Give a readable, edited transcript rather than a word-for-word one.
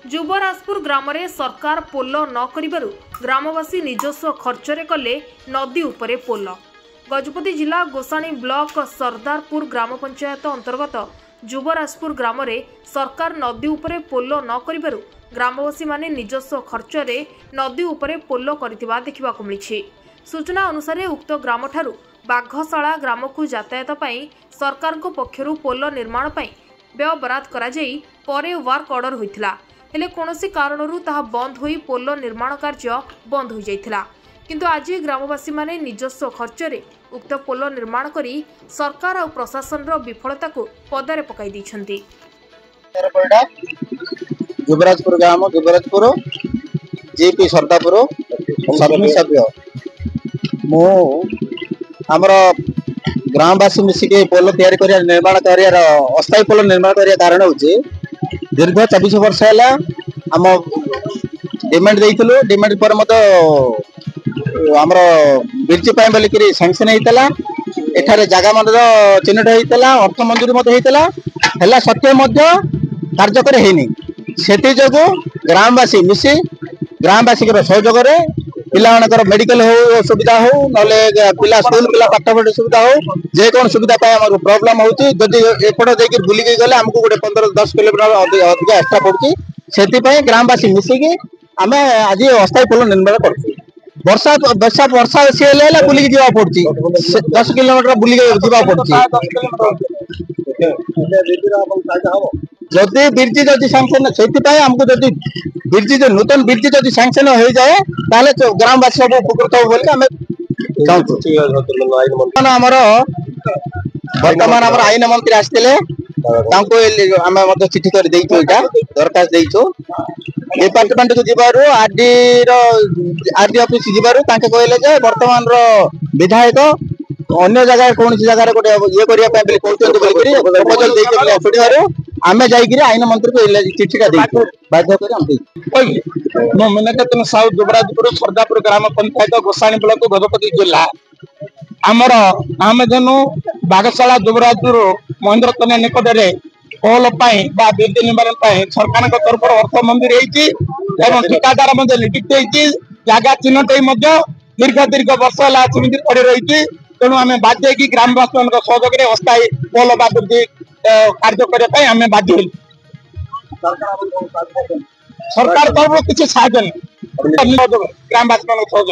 जुबराजपुर ग्राम में सरकार पोल न करिबारु ग्रामवासी निजस्व खर्चरे कले नदी उपरे पोल। गजपति जिला गोसाणी ब्लॉक सरदारपुर ग्राम पंचायत अंतर्गत जुबराजपुर ग्राम में सरकार नदी उपरे पोल न करिबारु ग्रामवासी माने निजस्व खर्चरे नदी उपरे पोल करितिबा देखिबाकु मिलिछि। सूचना अनुसार उक्त ग्राम ठारू बाघशाला ग्राम को यातायात पई सरकार को पक्षरु पोल निर्माण पई व्यय बराद करा जाई परे वर्क ऑर्डर होइथिला हेले कोनोसी कारणरू ताहा बंद होई पोल निर्माण कार्य बंद हो जाइथिला। किंतु आज ग्रामवासी माने निजस्व खर्चरे उक्त पोल निर्माण करी सरकार और प्रशासन रो विफलता को पदारे पकाई दैछंती। जुबराजपुर ग्राम जुबराजपुर जेपी सरदारपुर सरपंच सभ्य मो हमर ग्रामवासी मिसिके पोल तैयारी करिया निर्माण करिया अस्थायी पोल निर्माण करिया कारण होची दीर्घ 24 वर्ष है आम डिमांड देइथिलु। डिमांड पर मत हमर बिरची पाए बोलिकरी सैंक्शन हेतला एठारे जागा मंडर चिन्हट हेतला अर्थ मंजूरी मत हेतला हला सत्य मध्य कार्यकर हेनी सेति जगो ग्रामवासी मिसी ग्रामवासी के सहयोग रे पिलामानकर मेडिकल हो सुविधा हो नले पिला स्कूल पिला पाठ पढ़ सुविधा हो जे कोन सुविधा पाए हमर प्रॉब्लम होची जदी एपड देके बुली के गले हमको गोटे 15-10 किलोमीटर अधिक एक्स्ट्रा पड़ची सेति पई ग्रामवासी मिसी के हमें आज अस्थायी पोल निर्माण करछु। वर्षा वर्षा वर्षा से लेला बुली के जीवा पड़ची 10 किलोमीटर बुली के जीवा पड़ची जदि बिरजी जदि सैंक्शन सेति पई हमको जदि बिरजी जो नूतन बिरजी जदि सैंक्शन हो जाए ताले ग्रामवासी सब उपकृत हो बोल के हमें चाहू। हमर वर्तमान हमर आईन मंत्री आस्थिले तांको हमें मत चिट्ठी कर देइछो एटा दरखास्त देइछो डिपार्टमेंट को जिबारु आरडी ऑफिस जिबारु तांके कहले जे वर्तमान रो विधायक अन्य जगह कौन सी जगह गोटे ये करिया पे कहते प्रपोजल देके अफिडारो आमे जाइगिरी आईन मंत्री को चिट्ठीटा देइछो बाध्य कर हम देइ मो मिनकतन साउथ जुबराजपुर सरदारपुर ग्राम पंचायत गोसाणी ब्लॉक गजपति जिला आमर आमे जनु बागशाला जुबराजपुर महेंद्र तने निकट रे पोल पाई बा बिल्डिंग निर्माण पाई सरकार को तरफ अर्थ मंजूर हेची एवं ठेकेदार मध्ये लिखित हेची जागा चिन्हटई मध्ये दीर्घ वर्ष ला समिति पड़े रही तेणु आम बाध्य कि ग्रामवासी मान सहयोग में अस्थायी पोल बाबूदी कार्य करने आम बाध्य सरकार तरफ किसी साहय नहीं ग्रामवासी मान सहयोग